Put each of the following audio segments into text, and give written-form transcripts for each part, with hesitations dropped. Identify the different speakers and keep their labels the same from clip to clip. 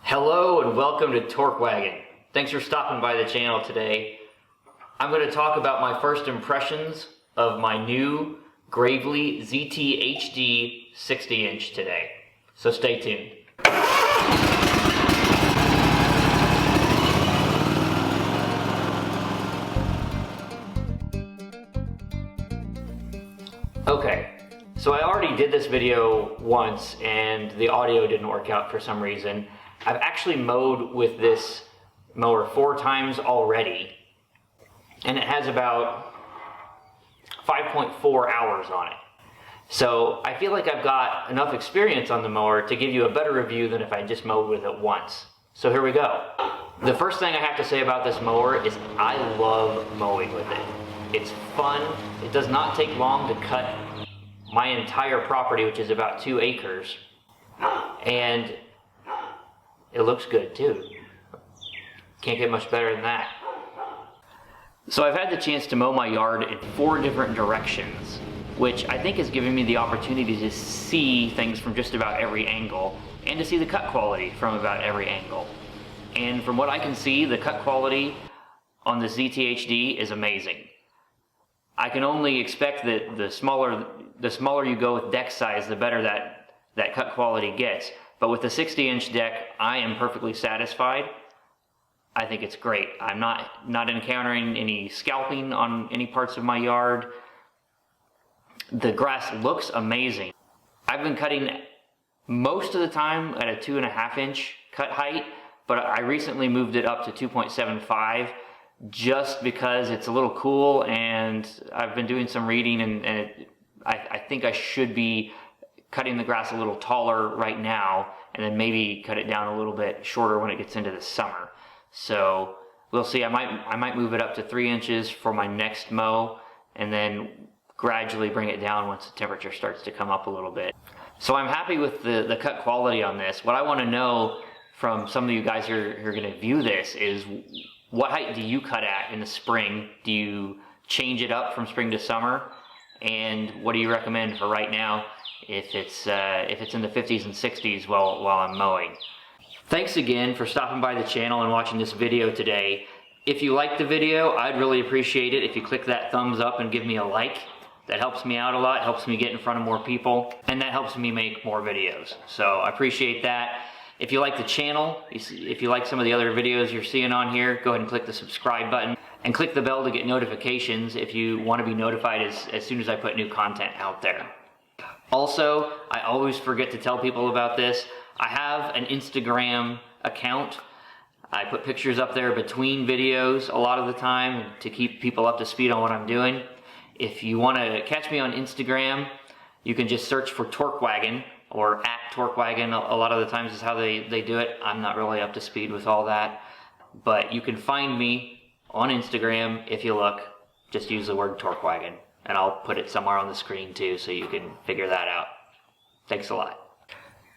Speaker 1: Hello and welcome to Torque Wagon. Thanks for stopping by the channel today. I'm going to talk about my first impressions of my new Gravely ZT HD 60-inch today. So stay tuned. Okay, so I already did this video once and the audio didn't work out for some reason. I've actually mowed with this mower 4 times already, and it has about 5.4 hours on it. So I feel like I've got enough experience on the mower to give you a better review than if I just mowed with it once. So here we go. The first thing I have to say about this mower is I love mowing with it. It's fun. It does not take long to cut my entire property, which is about 2 acres. And it looks good too. Can't get much better than that. So I've had the chance to mow my yard in 4 different directions, which I think has given me the opportunity to see things from just about every angle and to see the cut quality from about every angle. And from what I can see, the cut quality on the ZT-HD is amazing. I can only expect that the smaller you go with deck size, the better that cut quality gets. But with the 60-inch deck, I am perfectly satisfied. I think it's great. I'm not encountering any scalping on any parts of my yard. The grass looks amazing. I've been cutting most of the time at a 2.5-inch cut height, but I recently moved it up to 2.75 just because it's a little cool, and I've been doing some reading, and I think I should be cutting the grass a little taller right now, and then maybe cut it down a little bit shorter when it gets into the summer. So we'll see. I might move it up to 3 inches for my next mow, and then gradually bring it down once the temperature starts to come up a little bit. So I'm happy with the cut quality on this. What I want to know from some of you guys who are going to view this is, what height do you cut at in the spring? Do you change it up from spring to summer? And what do you recommend for right now if it's in the 50s and 60s while I'm mowing? Thanks again for stopping by the channel and watching this video today. If you liked the video, I'd really appreciate it if you click that thumbs up and give me a like. That helps me out a lot, helps me get in front of more people, and that helps me make more videos. So I appreciate that. If you like the channel, if you like some of the other videos you're seeing on here, go ahead and click the subscribe button and click the bell to get notifications if you want to be notified as soon as I put new content out there. Also, I always forget to tell people about this. I have an Instagram account. I put pictures up there between videos a lot of the time to keep people up to speed on what I'm doing. If you want to catch me on Instagram, you can just search for Torque Wagon, or at Torque Wagon. A lot of the times is how they do it. I'm not really up to speed with all that. But you can find me on Instagram if you look. Just use the word Torque Wagon, and I'll put it somewhere on the screen too so you can figure that out. Thanks a lot.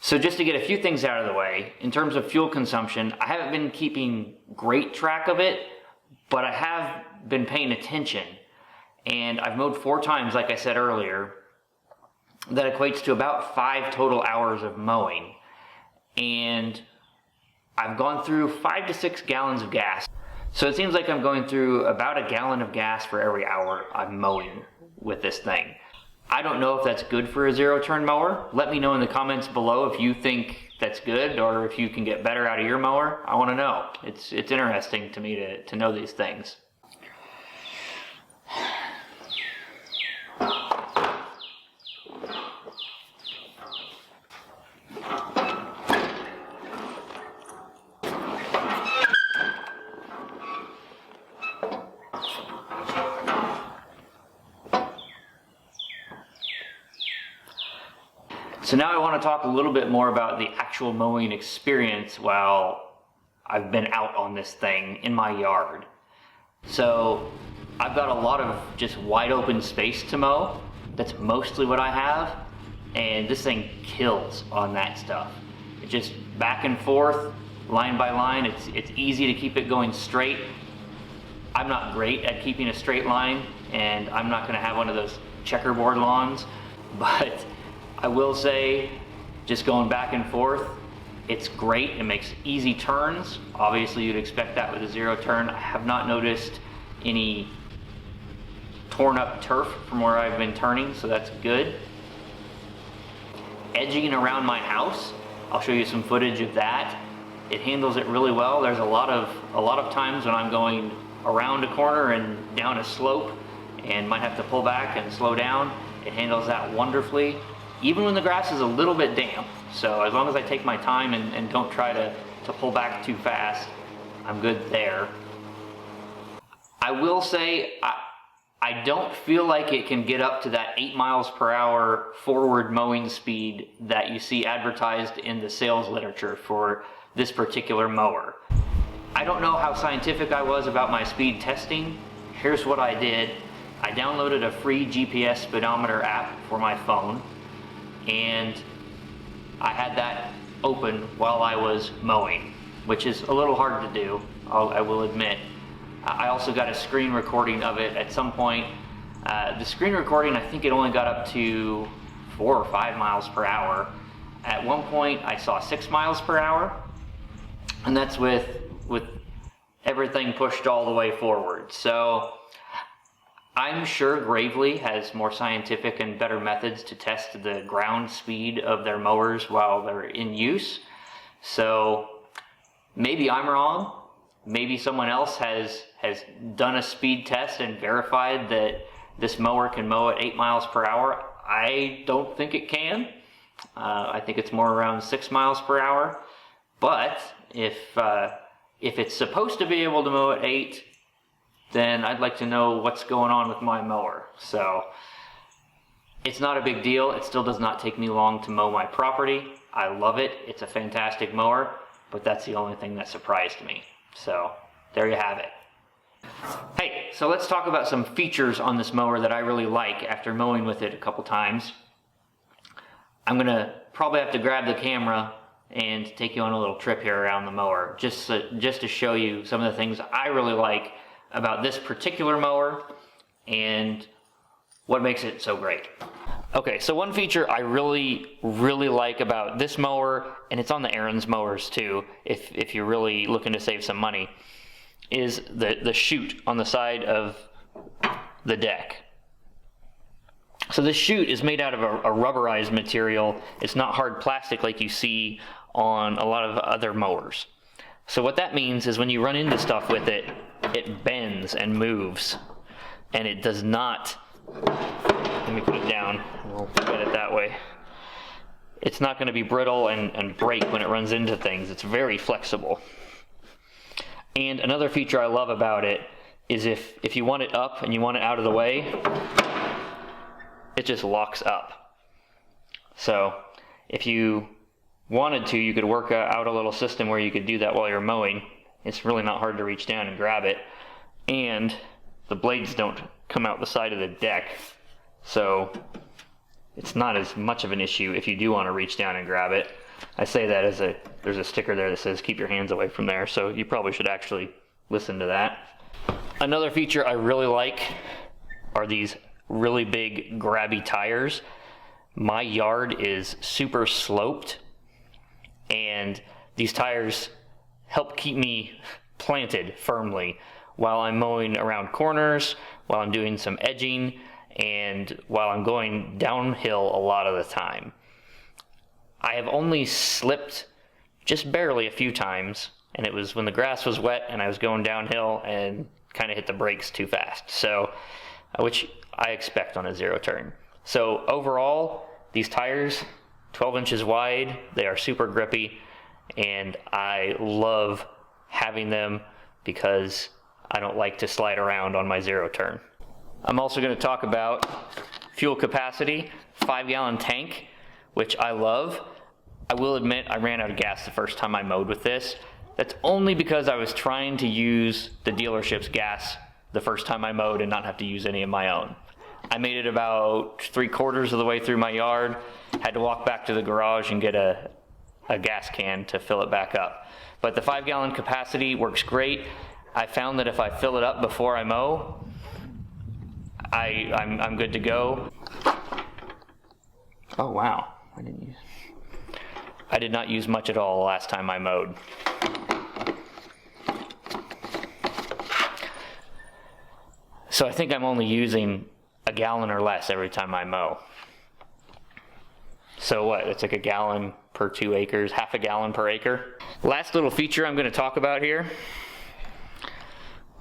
Speaker 1: So just to get a few things out of the way, in terms of fuel consumption, I haven't been keeping great track of it, but I have been paying attention. And I've mowed 4 times, like I said earlier. That equates to about 5 total hours of mowing. And I've gone through 5 to 6 gallons of gas. So it seems like I'm going through about a gallon of gas for every hour I'm mowing with this thing. I don't know if that's good for a 0-turn mower. Let me know in the comments below if you think that's good, or if you can get better out of your mower. I want to know. It's interesting to me to know these things. So now I want to talk a little bit more about the actual mowing experience while I've been out on this thing in my yard. So I've got a lot of just wide open space to mow. That's mostly what I have, and this thing kills on that stuff. It's just back and forth, line by line. It's easy to keep it going straight. I'm not great at keeping a straight line, and I'm not going to have one of those checkerboard lawns, but I will say, just going back and forth, It's great, it makes easy turns. Obviously you'd expect that with a zero turn. I have not noticed any torn up turf from where I've been turning, so that's good. Edging around my house, I'll show you some footage of that. It handles it really well. There's a lot of times when I'm going around a corner and down a slope and might have to pull back and slow down. It handles that wonderfully, even when the grass is a little bit damp. So as long as I take my time and don't try to pull back too fast, I'm good there. I will say, I don't feel like it can get up to that 8 miles per hour forward mowing speed that you see advertised in the sales literature for this particular mower. I don't know how scientific I was about my speed testing. Here's what I did. I downloaded a free GPS speedometer app for my phone, and I had that open while I was mowing, which is a little hard to do, I will admit. I also got a screen recording of it at some point. The screen recording, I think it only got up to 4 or 5 miles per hour. At one point I saw 6 miles per hour, and that's with everything pushed all the way forward. So I'm sure Gravely has more scientific and better methods to test the ground speed of their mowers while they're in use. So maybe I'm wrong. Maybe someone else has done a speed test and verified that this mower can mow at 8 miles per hour. I don't think it can. I think it's more around 6 miles per hour. But if it's supposed to be able to mow at 8, then I'd like to know what's going on with my mower. So it's not a big deal. It still does not take me long to mow my property. I love it. It's a fantastic mower, but that's the only thing that surprised me. So there you have it. Hey, so let's talk about some features on this mower that I really like after mowing with it a couple times. I'm gonna probably have to grab the camera and take you on a little trip here around the mower, just to show you some of the things I really like about this particular mower and what makes it so great. Okay, so one feature I really like about this mower, and it's on the Aaron's mowers too, if you're really looking to save some money, is the chute on the side of the deck. So this chute is made out of a rubberized material. It's not hard plastic like you see on a lot of other mowers. So what that means is when you run into stuff with it, it bends and moves, and it does not, let me put it down, we'll get it that way. It's not going to be brittle and break when it runs into things. It's very flexible. And another feature I love about it is if you want it up and you want it out of the way, it just locks up. So if you wanted to, you could work out a little system where you could do that while you're mowing. It's really not hard to reach down and grab it. And the blades don't come out the side of the deck, so it's not as much of an issue if you do want to reach down and grab it. I say that as there's a sticker there that says keep your hands away from there, so you probably should actually listen to that. Another feature I really like are these really big grabby tires. My yard is super sloped, and these tires help keep me planted firmly while I'm mowing around corners, while I'm doing some edging, and while I'm going downhill a lot of the time. I have only slipped just barely a few times, and it was when the grass was wet and I was going downhill and kind of hit the brakes too fast, so which I expect on a zero turn. So overall, these tires, 12 inches wide, they are super grippy, and I love having them because I don't like to slide around on my zero turn. I'm also going to talk about fuel capacity, 5-gallon tank, which I love. I will admit I ran out of gas the first time I mowed with this. That's only because I was trying to use the dealership's gas the first time I mowed and not have to use any of my own. I made it about 3/4 of the way through my yard, had to walk back to the garage and get a gas can to fill it back up. But the 5-gallon capacity works great. I found that if I fill it up before I mow, I'm good to go. Oh wow, I didn't use. I did not use much at all last time I mowed. So I think I'm only using a gallon or less every time I mow. So what, it's like a gallon per 2 acres, half a gallon per acre. Last little feature I'm going to talk about here.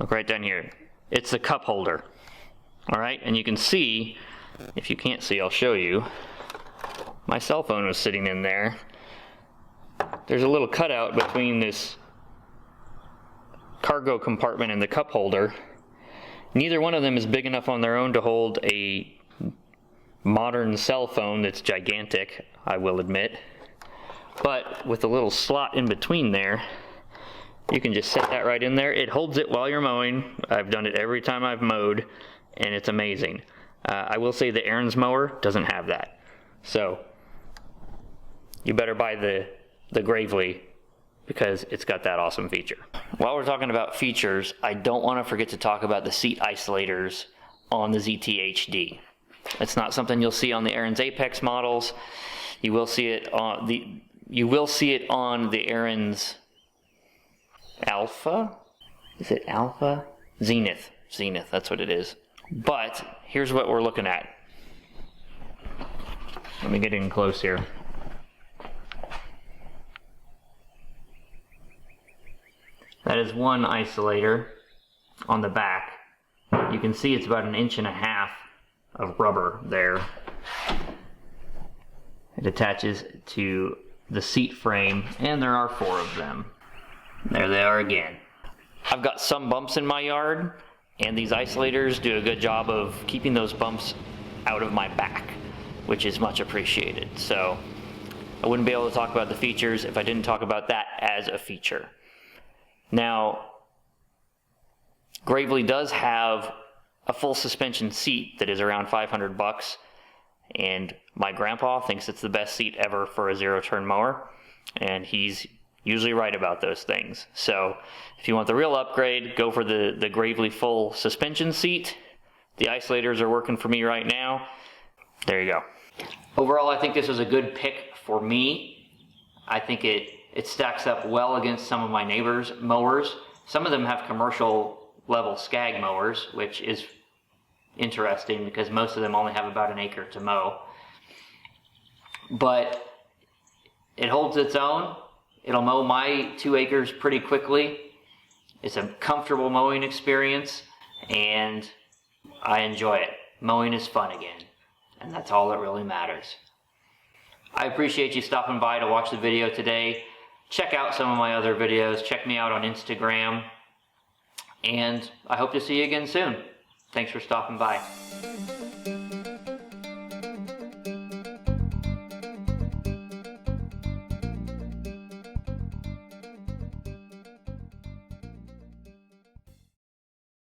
Speaker 1: Look right down here. It's the cup holder. All right, and you can see, if you can't see, I'll show you. My cell phone was sitting in there. There's a little cutout between this cargo compartment and the cup holder. Neither one of them is big enough on their own to hold a modern cell phone that's gigantic, I will admit. But with a little slot in between there, you can just set that right in there. It holds it while you're mowing. I've done it every time I've mowed, and it's amazing. I will say the Aaron's mower doesn't have that. So you better buy the Gravely, because it's got that awesome feature. While we're talking about features, I don't want to forget to talk about the seat isolators on the ZT-HD. It's not something you'll see on the Aaron's Apex models. You will see it on the Aaron's Alpha? Is it Alpha? Zenith. Zenith, that's what it is. But here's what we're looking at. Let me get in close here. That is one isolator on the back. You can see it's about 1.5 inches of rubber there. It attaches to the seat frame, and there are 4 of them. There they are again. I've got some bumps in my yard, and these isolators do a good job of keeping those bumps out of my back, which is much appreciated. So I wouldn't be able to talk about the features if I didn't talk about that as a feature. Now, Gravely does have a full suspension seat that is around $500, and my grandpa thinks it's the best seat ever for a zero-turn mower, and he's usually right about those things. So if you want the real upgrade, go for the Gravely full suspension seat. The isolators are working for me right now. There you go. Overall, I think this was a good pick for me. I think it stacks up well against some of my neighbors' mowers. Some of them have commercial level scag mowers, which is interesting because most of them only have about 1 acre to mow. But it holds its own. It'll mow my 2 acres pretty quickly. It's a comfortable mowing experience, and I enjoy it. Mowing is fun again, and that's all that really matters. I appreciate you stopping by to watch the video today. Check out some of my other videos. Check me out on Instagram. And I hope to see you again soon. Thanks for stopping by.